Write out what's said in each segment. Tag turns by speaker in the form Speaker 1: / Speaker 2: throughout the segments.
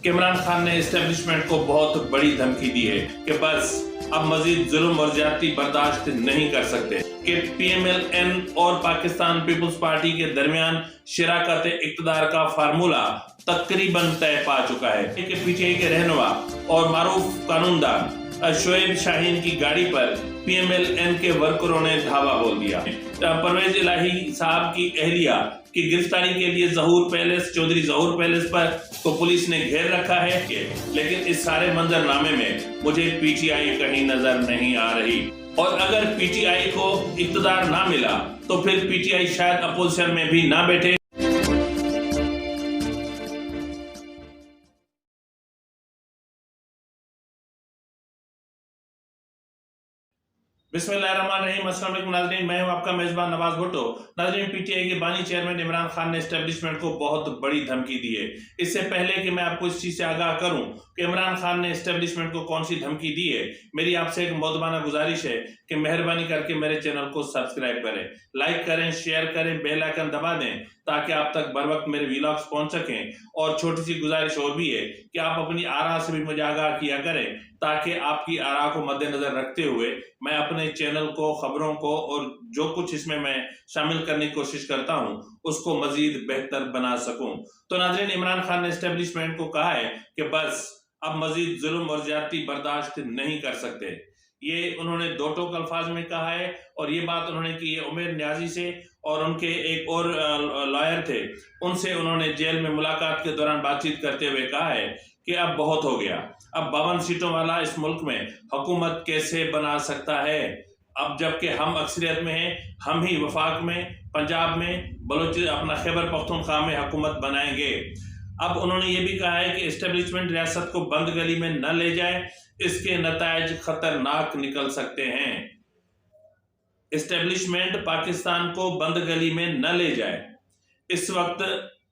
Speaker 1: कि इमरान खान ने एस्टेब्लिशमेंट को बहुत बड़ी धमकी दी है कि बस अब मजीद जुल्म और ज्यादती बर्दाश्त नहीं कर सकते, कि पीएमएल-एन और पाकिस्तान पीपुल्स पार्टी के दरमियान शराकत इक़्तिदार का फार्मूला तकरीबन तय पा चुका है कि पीटीआई के रहनुमा और मारूफ कानूनदान शोएब शाहीन की गाड़ी पर पीएमएल-एन के वर्करों ने धावा बोल दिया। परवेज इलाही साहब की अहलिया की गिरफ्तारी के लिए चौधरी ज़हूर पैलेस पर तो पुलिस ने घेर रखा है, लेकिन इस सारे मंजरनामे में मुझे पीटीआई कहीं नजर नहीं आ रही। और अगर पीटीआई को इक़्तिदार ना मिला तो फिर पीटीआई शायद अपोजिशन में भी ना बैठे। बिस्मिल्लाहिर्रहमानिर्रहीम, अस्सलाम वालेकुम नाज़रीन, मैं हूं आपका मेजबान नवाज भुट्टो। नाज़रीन, पीटीआई के बानी चेयरमैन इमरान खान ने एस्टेब्लिशमेंट को बहुत बड़ी धमकी दी है। इससे पहले कि मैं आपको इस चीज़ से आगाह करूं कि इमरान खान ने एस्टेब्लिशमेंट को कौन सी धमकी दी है, मेरी आपसे एक मौदबाना गुजारिश है कि मेहरबानी करके मेरे चैनल को सब्सक्राइब करें, लाइक करें, शेयर करें, बेल आइकन दबा दें ताकि आप तक बर वक्त मेरे व्लॉग्स पहुंच सकें। और छोटी सी गुजारिश और भी है कि आप अपनी आरा से भी मुझे आगाह किया करें ताकि आपकी आरा को मद्देनजर रखते हुए मैं अपने चैनल को, खबरों को और जो कुछ इसमें मैं शामिल करने की कोशिश करता हूं उसको मजीद बेहतर बना सकूं। तो नाज़रीन, इमरान खान ने एस्टेब्लिशमेंट को कहा है कि बस अब मजीद जुल्म और ज्यादती बर्दाश्त नहीं कर सकते। ये उन्होंने दो टोक अल्फाज में कहा है और ये बात उन्होंने की है उमर न्याजी से और उनके एक और लॉयर थे, उनसे उन्होंने जेल में मुलाकात के दौरान बातचीत करते हुए कहा है कि अब बहुत हो गया, अब 52 सीटों वाला इस मुल्क में हुकूमत कैसे बना सकता है। अब जबकि हम अक्सरियत में हैं, हम ही वफाक में, पंजाब में, अपना खैबर पख्तूनख्वा में हुकूमत बनाएंगे। अब उन्होंने ये भी कहा है कि एस्टेब्लिशमेंट रियासत को बंद गली में न ले जाए, इसके नतायज खतरनाक निकल सकते हैं। एस्टेब्लिशमेंट पाकिस्तान को बंद गली में न ले जाए। इस वक्त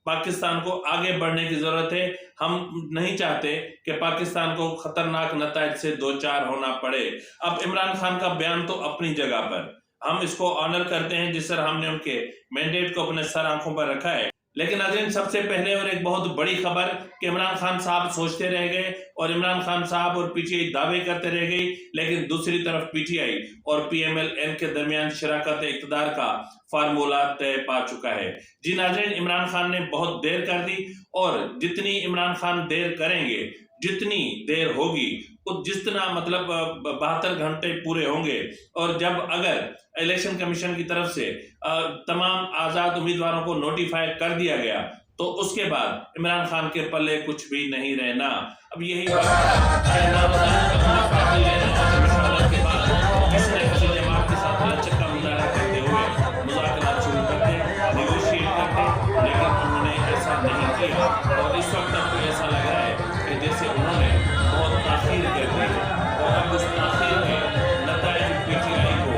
Speaker 1: पाकिस्तान को आगे बढ़ने की जरूरत है। हम नहीं चाहते कि पाकिस्तान को खतरनाक नतायज से दो चार होना पड़े। अब इमरान खान का बयान तो अपनी जगह पर, हम इसको ऑनर करते हैं जिस तरह हमने उनके मैंडेट को अपने सर आंखों पर रखा है। लेकिन नाज़रीन, सबसे पहले और एक बहुत बड़ी खबर कि इमरान खान साहब सोचते रह गए और इमरान खान साहब और पीटीआई दावे करते रह गई, लेकिन दूसरी तरफ पीटीआई और पीएमएल-एन के दरमियान शराकत इक़्तिदार का फार्मूला तय पा चुका है। जी नाज़रीन, इमरान खान ने बहुत देर कर दी और जितनी इमरान खान देर करेंगे, जितनी देर होगी, जितना मतलब 72 घंटे पूरे होंगे और जब अगर इलेक्शन कमीशन की तरफ से तमाम आज़ाद उम्मीदवारों को नोटिफाई कर दिया गया तो उसके बाद इमरान खान के पल्ले कुछ भी नहीं रहना। अब यही नहीं किया और इस वक्त तक तो ऐसा लग रहा है कि जैसे उन्होंने बहुत ताख़ीर कर दी और अब उस ताख़ीर के नतायज पीटीआई को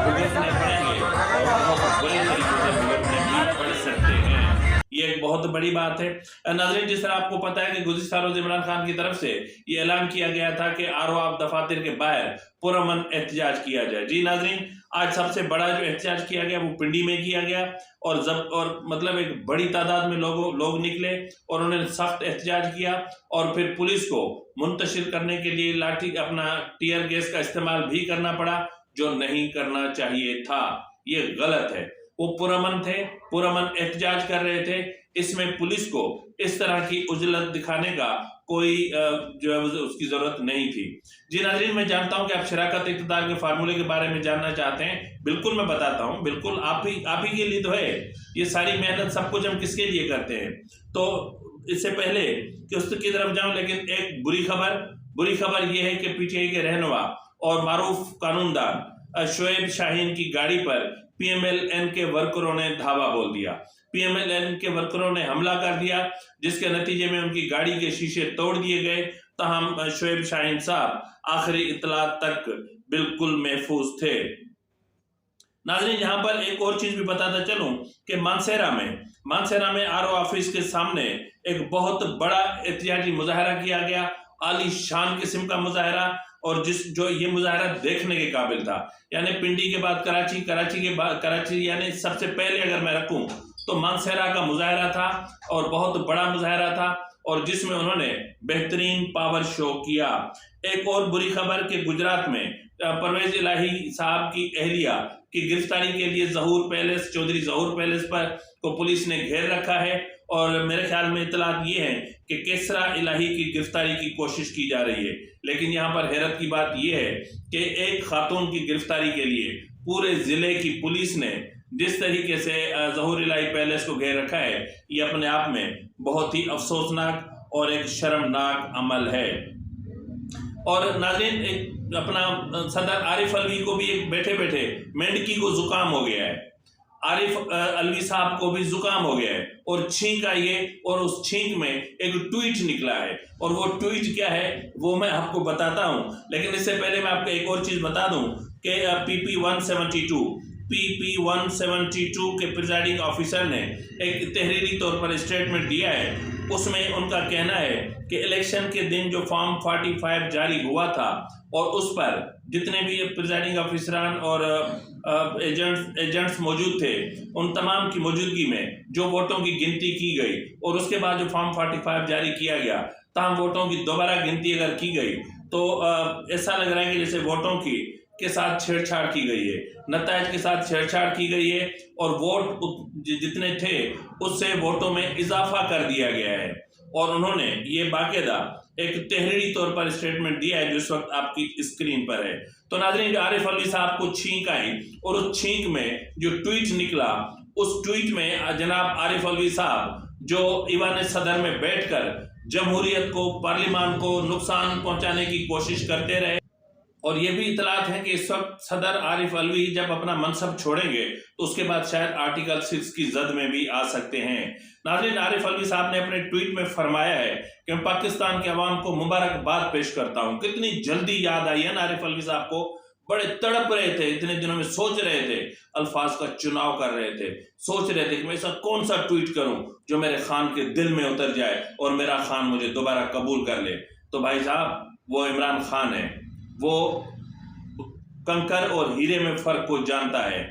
Speaker 1: भुगतने पड़ेंगे और बहुत बुरे तरीके से भुगतने भी पड़ सकते हैं। ये एक बहुत बड़ी बात है। नाज़रीन, जिस तरह आपको पता है कि गुज़िश्ता रोज़ इमरान खान की तरफ से ये ऐलान किया गया था कि आरओ दफातर के बाहर पुरअमन एहतजाज किया जाए। जी नाज़रीन, आज सबसे बड़ा जो एहतजाज किया गया वो पिंडी में किया गया और मतलब एक बड़ी तादाद में लोग निकले और उन्होंने सख्त एहतजाज किया और फिर पुलिस को मुंतशिर करने के लिए अपना टीयर गैस का इस्तेमाल भी करना पड़ा, जो नहीं करना चाहिए था। ये गलत है। वो पुरअमन थे, पुरअमन एहतजाज कर रहे थे, इसमें पुलिस को इस तरह की उजलत दिखाने का कोई जो है उसकी जरूरत नहीं थी। जी नाज़रीन, मैं जानता हूं कि आप शराकत इक़्तिदार के फार्मूले के बारे में जानना चाहते हैं। बिल्कुल मैं बताता हूं, बिल्कुल आप ही के लिए तो है ये सारी मेहनत, सब कुछ हम किसके लिए करते हैं। तो इससे पहले कि उसकी तरफ जाऊं, लेकिन एक बुरी खबर ये है कि पीटीआई के रहनुमा और मारूफ कानूनदान शोएब शाहीन की गाड़ी पर पीएमएल-एन के वर्करों ने धावा बोल दिया। पीएमएल-एन के वर्करों ने हमला कर दिया जिसके नतीजे में उनकी गाड़ी के शीशे तोड़ दिए गए। तहम शोएब शाहीन साहब आखिरी इत्तलात तक बिल्कुल महफूज थे। नाज़रीन, यहाँ पर एक और चीज भी बताता चलूं कि मानसेरा में आरओ ऑफिस के सामने एक बहुत बड़ा एहतजाजी मुजाहरा किया गया, आली शान किस्म का मुजाहरा, और जो ये मुजाहरा देखने के काबिल था। यानी पिंडी के बाद कराची यानी सबसे पहले अगर मैं रखूं तो मानसेरा का मुजाहरा था और बहुत बड़ा मुजाहरा था। और जिसमें उन्होंने बेहतरीन पावर शो किया। एक और बुरी खबर कि गुजरात में परवेज इलाही साहब की अहलिया की गिरफ्तारी के लिए चौधरी जहूर पैलेस पर को पुलिस ने घेर रखा है और मेरे ख्याल में इतलात ये है कि केसरा इलाही की गिरफ्तारी की कोशिश की जा रही है। लेकिन यहाँ पर हैरत की बात यह है कि एक खातून की गिरफ्तारी के लिए पूरे जिले की पुलिस ने जिस तरीके से जहूर इलाही पैलेस को घेर रखा है, ये अपने आप में बहुत ही अफसोसनाक और एक शर्मनाक अमल है। और नाज़रीन, एक अपना सदर आरिफ अलवी को भी एक बैठे बैठे मेंढकी को जुकाम हो गया है। आरिफ अलवी साहब को भी जुकाम हो गया है और छींक आई है और उस छींक में एक ट्वीट निकला है और वो ट्वीट क्या है वो मैं आपको बताता हूं। लेकिन इससे पहले मैं आपको एक और चीज बता दूं कि पीपी 172 के प्रिजाइडिंग ऑफिसर ने एक तहरीरी तौर पर स्टेटमेंट दिया है। उसमें उनका कहना है कि इलेक्शन के दिन जो फॉर्म 45 जारी हुआ था और उस पर जितने भी प्रिजाइडिंग ऑफिसरान और एजेंट्स मौजूद थे, उन तमाम की मौजूदगी में जो वोटों की गिनती की गई और उसके बाद जो फॉर्म 45 जारी किया गया, तमाम वोटों की दोबारा गिनती अगर की गई तो ऐसा लग रहा है कि जैसे वोटों के साथ छेड़छाड़ की गई है, नतायज के साथ छेड़छाड़ की गई है और वोट जितने थे उससे वोटों में इजाफा कर दिया गया है। और उन्होंने ये बाकायदा एक तहरीरी तौर पर स्टेटमेंट दिया है जो इस वक्त आपकी स्क्रीन पर है। तो नाज़रीन, आरिफ अलवी साहब को छींक आई और उस छींक में जो ट्वीट निकला, उस ट्वीट में जनाब आरिफ अलवी साहब जो ईवान सदर में बैठकर जमहूरियत को, पार्लिमान को नुकसान पहुंचाने की कोशिश करते रहे। और ये भी इतलात है कि इस वक्त सदर आरिफ अलवी जब अपना मनसब छोड़ेंगे तो उसके बाद शायद आर्टिकल 6 की जद में भी आ सकते हैं। नाज़रीन, आरिफ अलवी साहब ने अपने ट्वीट में फरमाया है कि मैं पाकिस्तान के अवाम को मुबारकबाद पेश करता हूँ। कितनी जल्दी याद आई है ना आरिफ अलवी साहब को, बड़े तड़प रहे थे, इतने दिनों में सोच रहे थे, अल्फाज का चुनाव कर रहे थे, सोच रहे थे कि मैं ऐसा कौन सा ट्वीट करूं जो मेरे खान के दिल में उतर जाए और मेरा खान मुझे दोबारा कबूल कर ले। तो भाई साहब, वो इमरान खान है, वो कंकर और हीरे में फर्क को जानता है,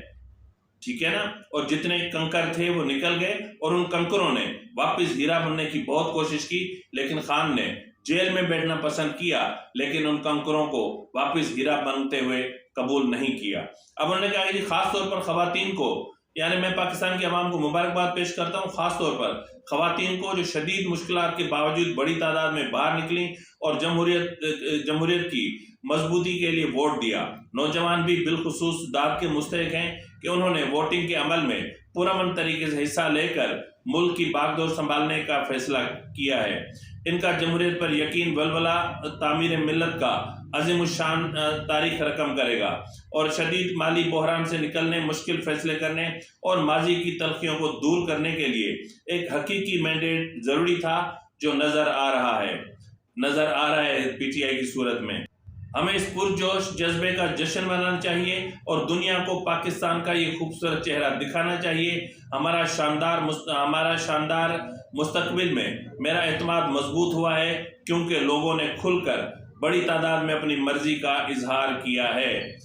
Speaker 1: ठीक है ना। और जितने कंकर थे वो निकल गए और उन कंकरों ने वापस हीरा बनने की बहुत कोशिश की, लेकिन खान ने जेल में बैठना पसंद किया, लेकिन उन कंकरों को वापस हीरा बनते हुए कबूल नहीं किया। अब उन्होंने कहा कि खास तौर पर खवातीन को, यानी मैं पाकिस्तान के अवाम को मुबारकबाद पेश करता हूँ, खास तौर पर खवातीन को जो शदीद मुश्किलात के बावजूद बड़ी तादाद में बाहर निकली और जमहूरियत की मजबूती के लिए वोट दिया। नौजवान भी बिलखुसूस दाद के मुस्तहिक हैं कि उन्होंने वोटिंग के अमल में पुरअमन तरीके से हिस्सा लेकर मुल्क की बागडोर संभालने का फैसला किया है। इनका जमहूरियत पर यकीन वलवला तामीर मिल्लत का अज़ीमुश्शान तारीख रकम करेगा और शदीद माली बहरान से निकलने, मुश्किल फैसले करने और माजी की तलखियों को दूर करने के लिए एक हकीकी मैंडेट ज़रूरी था जो नज़र आ रहा है पीटीआई की सूरत में। हमें इस पुरजोश जज्बे का जश्न मनाना चाहिए और दुनिया को पाकिस्तान का ये खूबसूरत चेहरा दिखाना चाहिए। हमारा शानदार मुस्तकबिल में मेरा एतमाद मजबूत हुआ है क्योंकि लोगों ने खुलकर बड़ी तादाद में अपनी मर्जी का इजहार किया है।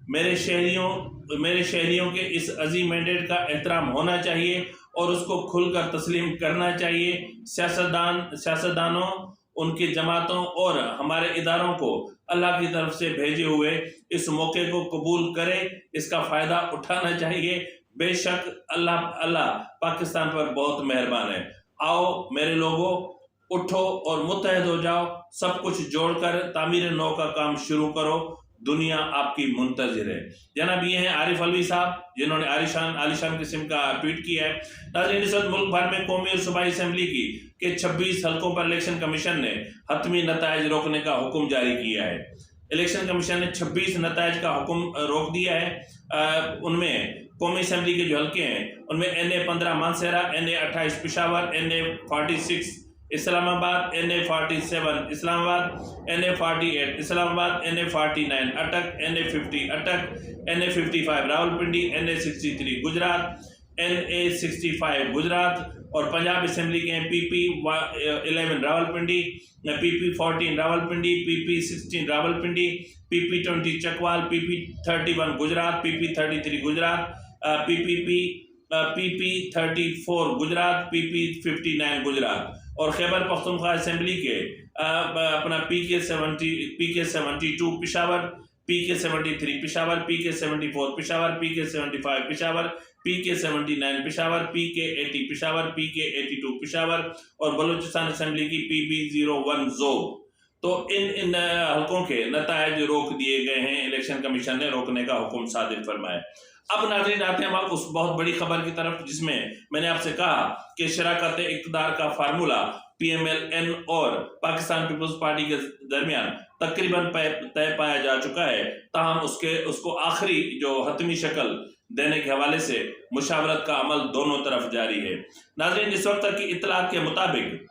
Speaker 1: मेरे शहरियों के इस अजीम मैंडेट का एहतराम होना चाहिए और उसको खुलकर तस्लीम करना चाहिए। सियासतदानों, उनकी जमातों और हमारे इदारों को अल्लाह की तरफ से भेजे हुए इस मौके को कबूल करें, इसका फ़ायदा उठाना चाहिए। बेशक अल्लाह पाकिस्तान पर बहुत मेहरबान है। आओ मेरे लोगों, उठो और मुत्तहद हो जाओ, सब कुछ जोड़कर तामीर नौ का काम शुरू करो, दुनिया आपकी मुंतजिर है। जनाब, ये हैं आरिफ अलवी साहब जिन्होंने आलिशान किस्म का ट्वीट किया है। नाज़रीन, इस वक्त मुल्क भर में कौमी और सूबाई असेंबली के 26 हल्कों पर इलेक्शन कमीशन ने हतमी नताइज रोकने का हुक्म जारी किया है। इलेक्शन कमीशन ने 26 नताइज का हुक्म रोक दिया है। उनमें कौमी असेंबली के जो हल्के हैं उनमें NA 15 Mansehra, NA 28 Peshawar, NA 46 Islamabad, NA 47 Islamabad, NA 48 Islamabad, NA 49 अटक, NA 50 अटक, NA 55 Rawalpindi, NA 63 Gujarat, NA 65 Gujarat और पंजाब असेंबली के PP 11 Rawalpindi, PP 14 Rawalpindi, PP 16 Rawalpindi, PP 20 Chakwal, PP 31 Gujarat, PP 33 Gujarat, PP 34 Gujarat, PP 59 Gujarat. और खैबर पख्तूनख्वा असेंबली के अपना PK-72 Peshawar, PK-73 Peshawar, PK-74 Peshawar, PK-75 Peshawar, PK-79 Peshawar, PK-80 Peshawar, PK-82 Peshawar और बलूचिस्तान असेंबली की PB-01 ज़ोब। तो इन हलकों के नतायज रोक दिए गए हैं। इलेक्शन कमीशन ने रोकने का हुक्म सादिर फरमाया। अब नाज़रीन आते हैं हम उस बहुत बड़ी खबर की तरफ जिसमें मैंने आपसे कहा कि शराकत इक़्तिदार का फार्मूला PMLN और पाकिस्तान पीपल्स पार्टी के दरमियान तकरीबन तय पाया जा चुका है, ताहम उसको आखिरी जो हतमी शक्ल देने के हवाले से मुशावरत का अमल दोनों तरफ जारी है। नाज़रीन इस वक्त की इत्तलात के मुताबिक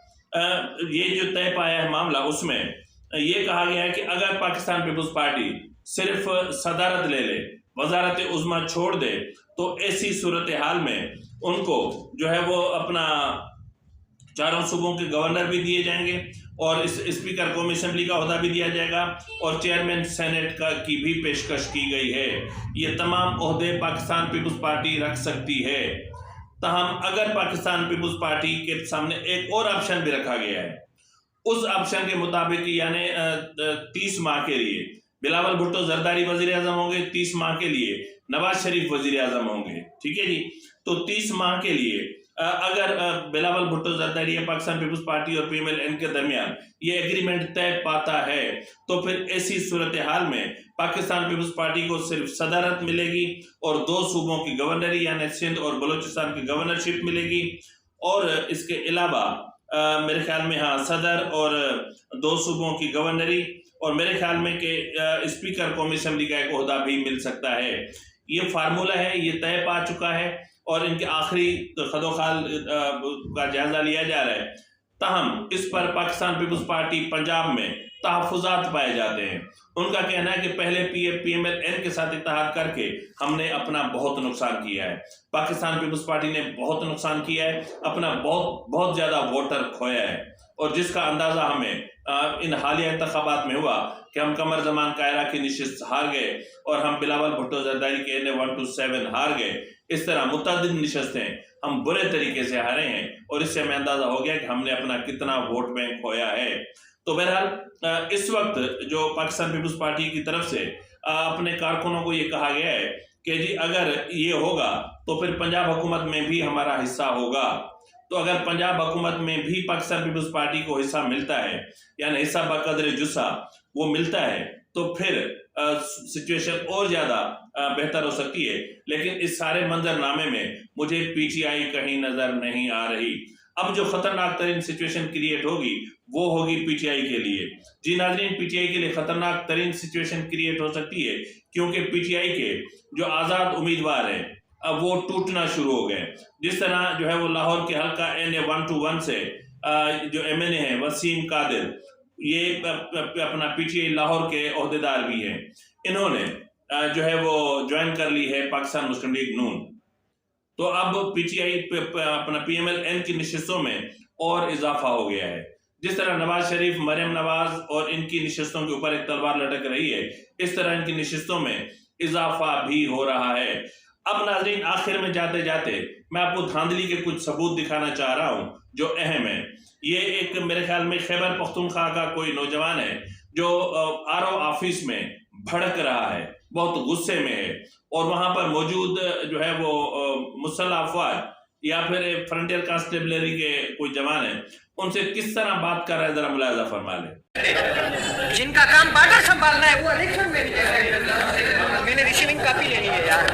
Speaker 1: ये जो तय पाया है मामला, उसमें ये कहा गया है कि अगर पाकिस्तान पीपल्स पार्टी सिर्फ सदारत ले ले, वजारत उज़्मा छोड़ दे, तो ऐसी सूरत हाल में उनको जो है वो अपना चारों सूबों के गवर्नर भी दिए जाएंगे और इस स्पीकर कौमी असेंबली का ओहदा भी दिया जाएगा और चेयरमैन सेनेट की भी पेशकश की गई है। ये तमाम ओहदे पाकिस्तान पीपल्स पार्टी रख सकती है। ताहम अगर पाकिस्तान पीपल्स पार्टी के सामने एक और ऑप्शन भी रखा गया है, उस ऑप्शन के मुताबिक यानी 30 माह के लिए बिलावल भुट्टो जरदारी वजीर आजम होंगे, 30 माह के लिए नवाज शरीफ वजीर आजम होंगे। ठीक है जी। तो 30 माह के लिए अगर बिलावल भुट्टो जरदारी पाकिस्तान पीपल्स पार्टी और PMLN के दरमियान ये एग्रीमेंट तय पाता है, तो फिर ऐसी सूरत हाल में पाकिस्तान पीपल्स पार्टी को सिर्फ सदारत मिलेगी और 2 सूबों की गवर्नरी यानी सिंध और बलूचिस्तान की गवर्नरशिप मिलेगी और इसके अलावा मेरे ख्याल में सदर और 2 सूबों की गवर्नरी और मेरे ख्याल में कि स्पीकर कौमी असेंबली का एक ओहदा भी मिल सकता है। ये फार्मूला है, ये तय पा चुका है और इनके आखिरी खदोखाल का जायजा लिया जा रहा है। ताहम इस पर पाकिस्तान पीपल्स पार्टी पंजाब में तहफ़्फ़ुज़ात पाए जाते हैं। उनका कहना है कि पहले PMLN के साथ इत्तेहाद करके हमने अपना बहुत नुकसान किया है, पाकिस्तान पीपल्स पार्टी ने बहुत नुकसान किया है, अपना बहुत ज़्यादा वोटर खोया है और जिसका अंदाज़ा हमें इन हालिया इंतखाबात में हुआ कि हम कमर जमान कायरा की निशिस्त हार गए और हम बिलावल भुट्टो जरदारी के NA 1 to 7 हार गए। इस तरह मुतअद्दिद निशस्तें हम बुरे तरीके से हारे हैं और इससे हमें अंदाजा हो गया कि हमने अपना कितना वोट बैंक खोया है। तो बहरहाल इस वक्त जो पाकिस्तान पीपल्स पार्टी की तरफ से अपने कारकुनों को ये कहा गया है कि जी अगर ये होगा तो फिर पंजाब हुकूमत में भी हमारा हिस्सा होगा। तो अगर पंजाब हुकूमत में भी पाकिस्तान पीपल्स पार्टी को हिस्सा मिलता है यानी हिस्सा बकदर जुस्सा वो मिलता है, तो फिर सिचुएशन और ज़्यादा बेहतर हो सकती है। लेकिन इस सारे मंजरनामे में मुझे PTI कहीं नज़र नहीं आ रही। अब जो खतरनाक तरीन सिचुएशन क्रिएट होगी वो होगी PTI के लिए। जी नाज़रीन, PTI के लिए खतरनाक तरीन सिचुएशन क्रिएट हो सकती है क्योंकि PTI के जो आज़ाद उम्मीदवार हैं अब वो टूटना शुरू हो गए। जिस तरह जो है वो लाहौर के हल्का NA 1 to 1 से जो MNA हैं वसीम कादिर, ये अपना PTI लाहौर के ओहदेदार भी हैं, इन्होंने जो है वो ज्वाइन कर ली है पाकिस्तान मुस्लिम लीग नून। तो अब PTI अपना PMLN की निशस्तों में और इजाफा हो गया है। जिस तरह नवाज शरीफ, मरियम नवाज और इनकी निशस्तों के ऊपर एक तलवार लटक रही है, इस तरह इनकी निशस्तों में इजाफा भी हो रहा है। अब नाजरीन आखिर में जाते जाते मैं आपको धांधली के कुछ सबूत दिखाना चाह रहा हूं जो अहम है। ये एक मेरे ख्याल में खैबर पख्तूनख्वा का कोई नौजवान है जो RO ऑफिस में भड़क रहा है, बहुत गुस्से में है और वहां पर मौजूद जो है वो मुसल्लह अफवाज या फिर फ्रंटियर कांस्टेबलरी के कोई जवान है, उनसे किस तरह बात कर रहा है, जरा मुलाहिजा फरमा ले।
Speaker 2: जिनका काम बार्डर संभालना है वो इलेक्शन में मैंने रिसीविंग कॉपी लेनी है यार।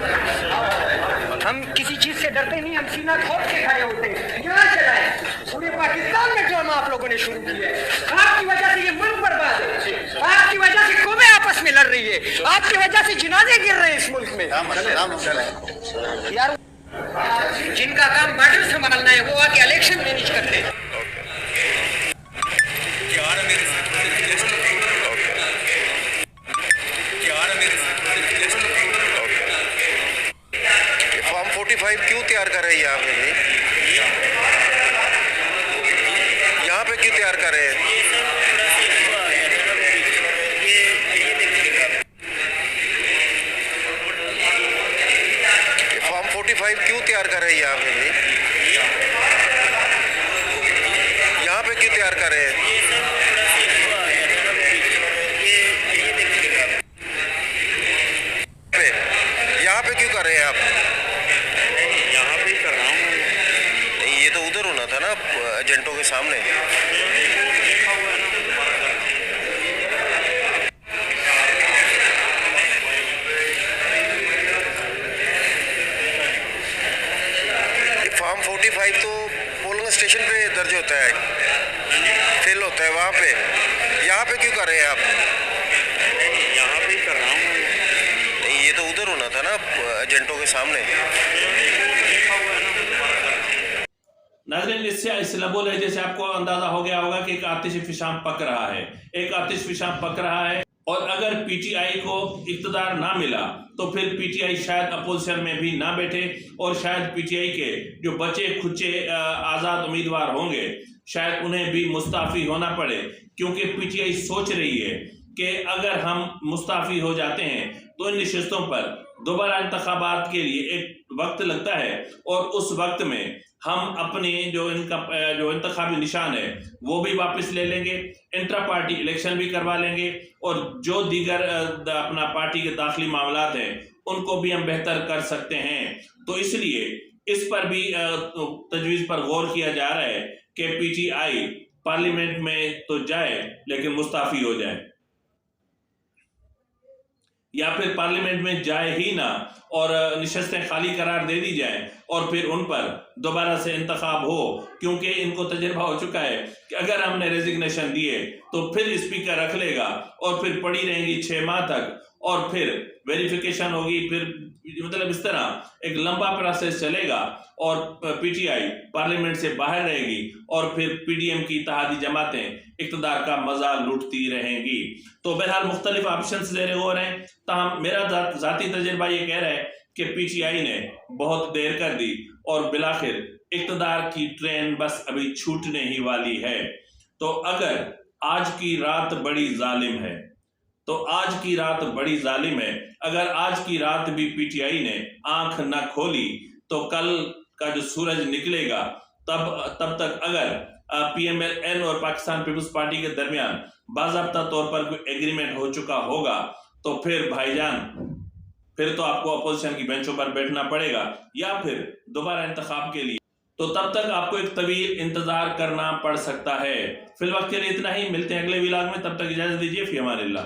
Speaker 2: हम किसी चीज से डरते नहीं, हम सीना खोल के खड़े होते हैं। यहाँ चलाए पूरे पाकिस्तान में ड्रामा आप लोगों ने शुरू किया है। आपकी वजह से ये मुल्क बर्बाद है, आपकी वजह से कौमें आपस में लड़ रही है, आपकी वजह से जनाजे गिर रहे हैं इस मुल्क में यार। जिनका काम बार्डर संभालना है वो आके इलेक्शन मैनेज करते हैं।
Speaker 3: फॉर्म 45 क्यों तैयार कर रहे हैं यहाँ पे? यहाँ पे क्यों तैयार कर रहे हैं? फॉर्म 45 क्यों तैयार कर रहे हैं यहाँ पे? वहाँ पे, यहाँ पे क्यों कर रहे हैं आप?
Speaker 4: यहाँ पे ही कर रहा हूँ।
Speaker 3: नहीं, ये तो उधर होना था ना, एजेंटों के सामने।
Speaker 1: नाज़रीन, इससे इस लबो लहजे से आपको अंदाजा हो गया होगा कि एक आतिश-ए-फिशां पक रहा है, एक आतिश-फिशां पक रहा है। और अगर पीटीआई को इक़्तिदार ना मिला तो फिर पीटीआई शायद अपोजिशन में भी ना बैठे और शायद पीटीआई के जो बचे खुचे आज़ाद उम्मीदवार होंगे शायद उन्हें भी मुस्ताफ़ी होना पड़े, क्योंकि पीटीआई सोच रही है कि अगर हम मुस्ताफ़ी हो जाते हैं तो इन नशिस्तों पर दोबारा इंतखाबात के लिए एक वक्त लगता है और उस वक्त में हम अपने जो इंतखाबी निशान है वो भी वापस ले लेंगे, इंट्रा पार्टी इलेक्शन भी करवा लेंगे और जो दीगर अपना पार्टी के दाखिली मामलात हैं उनको भी हम बेहतर कर सकते हैं। तो इसलिए इस पर भी तजवीज़ पर गौर किया जा रहा है कि पीटीआई पार्लियामेंट में तो जाए लेकिन मुस्ताफ़ी हो जाए, या फिर पार्लियामेंट में जाए ही ना और नशिस्तें खाली करार दे दी जाए और फिर उन पर दोबारा से इंतखाब हो, क्योंकि इनको तजर्बा हो चुका है कि अगर हमने रेजिग्नेशन दिए तो फिर स्पीकर रख लेगा और फिर पड़ी रहेंगी 6 माह तक और फिर वेरिफिकेशन होगी, फिर मतलब इस तरह एक लंबा प्रोसेस चलेगा और पीटीआई पार्लियामेंट से बाहर रहेगी और फिर पीडीएम की इत्तेहादी जमातें इक़्तिदार का मजा लूटती रहेंगी। तो बहरहाल मुख्तलिफ ऑप्शन ज़ेर गौर हैं। ताहम मेरा ज़ाती तजर्बा ये कह रहा है कि पीटीआई ने बहुत देर कर दी और बिलाखिर इक़्तिदार की ट्रेन बस अभी छूटने ही वाली है। तो अगर आज की रात बड़ी जालिम है अगर आज की रात भी पीटीआई ने आंख न खोली तो कल का जो सूरज निकलेगा तब तक अगर पीएमएल और पाकिस्तान पीपल्स पार्टी के दरमियान बाज़ाब्ता तौर पर कोई एग्रीमेंट हो चुका होगा तो फिर भाईजान फिर तो आपको अपोजिशन की बेंचों पर बैठना पड़ेगा या फिर दोबारा इंतखाब के लिए, तो तब तक आपको एक तवील इंतजार करना पड़ सकता है। फिलवक्त के लिए इतना ही, मिलते हैं अगले व्लॉग में, तब तक इजाजत दीजिए। फी अमानिल्लाह।